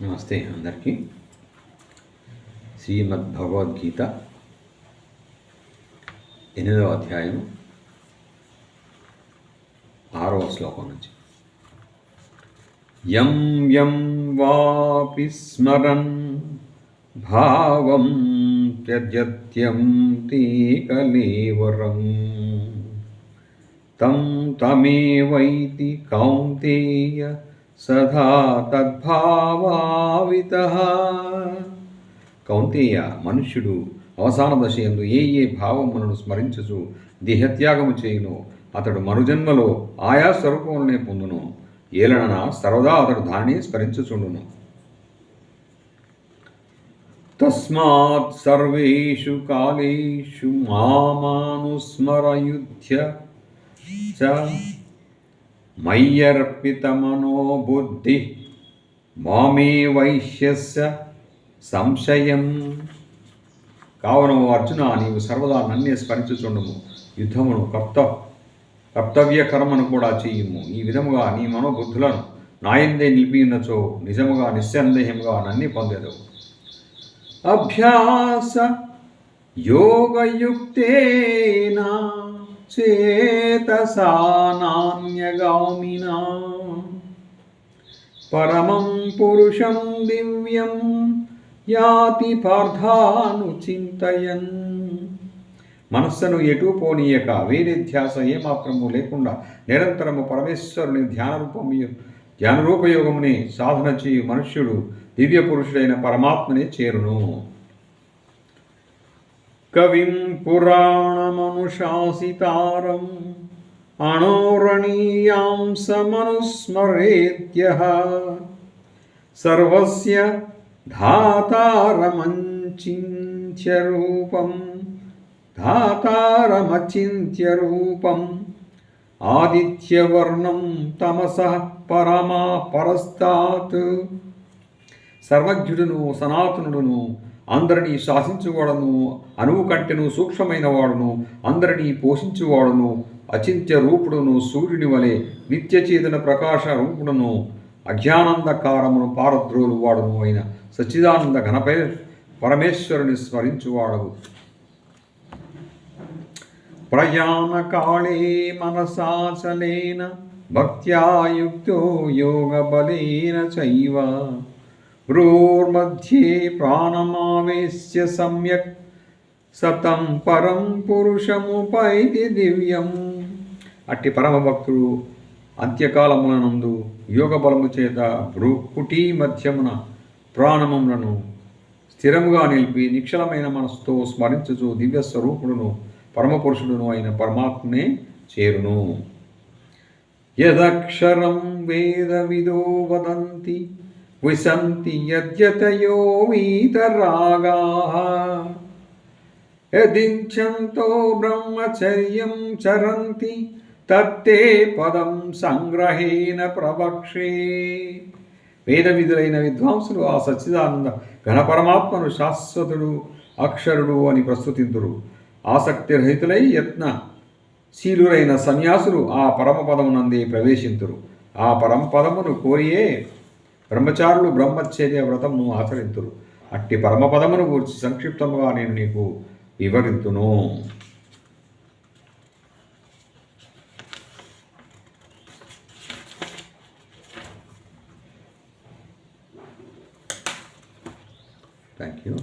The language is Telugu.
నమస్తే అందరికీ. శ్రీమద్భగవద్గీత 8వ అధ్యాయం 6వ శ్లోకం నుంచి. యం యం వాపి స్మరన్ భావం త్యజత్యం కలేవరం తం తమేవైతి కౌంతేయ సదా తద్భావావితః. కౌంతేయ, మనుష్యుడు అవసాన దశయందు ఏ భావములను స్మరించుచు దేహత్యాగము చేయును అతడు మరుజన్మలో ఆయా స్వరూపములనే పొందును. ఏలనన సర్వదా అతడు దానిని స్మరించుచుండును. తస్మాత్ సర్వేషు కాలేషు మామానుస్మరయుధ్య చ మయ్యర్పితమనో బుద్ధి మామే వైశ్యస్య సంశయం. కావున అర్జున, నీవు సర్వదా నన్నే స్మరించుచుండుము. యుద్ధమును కర్తవ్య కర్మను కూడా చేయుము. ఈ విధముగా నీ మనోబుద్ధులను నాయందే నిలిపియున్నచో నిజముగా నిస్సందేహముగా నన్నే పొందెదవు. అభ్యాస యోగయుక్తేన చేతసా నాన్యగామినా పరమం పురుషం దివ్యం యాతి పార్థానుచింతయన్. మనస్సును ఎటూ పోనీయక వేరే ధ్యాస ఏమాత్రము లేకుండా నిరంతరము పరమేశ్వరుని ధ్యానరూపయోగముని సాధన చేయు మనుష్యుడు దివ్య పురుషుడైన పరమాత్మనే చేరును. కవిం పురాణమనుశాసితారం అణోరణీయాం సమనుస్మరేద్యః సర్వస్య ధాతారమచింత్య రూపం ఆదిత్యవర్ణం తమసః పరమా పరస్తాత్. సర్వజ్ఞుడును సనాతనుడును అందరినీ శాసించువాడును అణువు కంటెను సూక్ష్మమైన వాడును అందరినీ పోషించువాడును అచింత్య రూపుడును సూర్యుని వలె నిత్యచేతన ప్రకాశ రూపుడును అజ్ఞానందకారమును పారద్రోలు వాడును అయిన సచ్చిదానంద ఘనపై పరమేశ్వరుని స్మరించువాడవు. ప్రయాణకాళే మనసాచలేన భక్త్యాయుక్తో యోగబలేన చైవ భ్రూర్मध्ये ప్రాణమావేశ్య సమ్యక్ సతం పరం పురుషముపైతి దివ్యం. అట్టి పరమభక్తుడు అంత్యకాలములనందు యోగ బలము చేత భ్రూకుటీ మధ్యమున ప్రాణములను స్థిరముగా నిలిపి నిక్షలమైన మనసుతో స్మరించుచు దివ్యస్వరూపుడును పరమపురుషుడును అయిన పరమాత్మనే చేరును. యదక్షరం వేదవిదో వదంతి విశంతి యద్యతయో వీతరాగాః యదిచ్ఛంతో బ్రహ్మచర్యం చరంతి తత్తే పదం సంగ్రహేణ ప్రవక్షే. వేద విధులైన విద్వాంసులు ఆ సచ్చిదానంద ఘనపరమాత్మను శాశ్వతుడు అక్షరుడు అని ప్రస్తుతింతురు. ఆసక్తిరహితులై యత్నశీలురైన సన్యాసులు ఆ పరమపదమునందే ప్రవేశింతురు. ఆ పరమపదమును కోరియే బ్రహ్మచారులు బ్రహ్మచర్య వ్రతమును ఆచరింతురు. అట్టి పరమపదమును గురించి సంక్షిప్తముగా నేను నీకు వివరింతును. Thank you.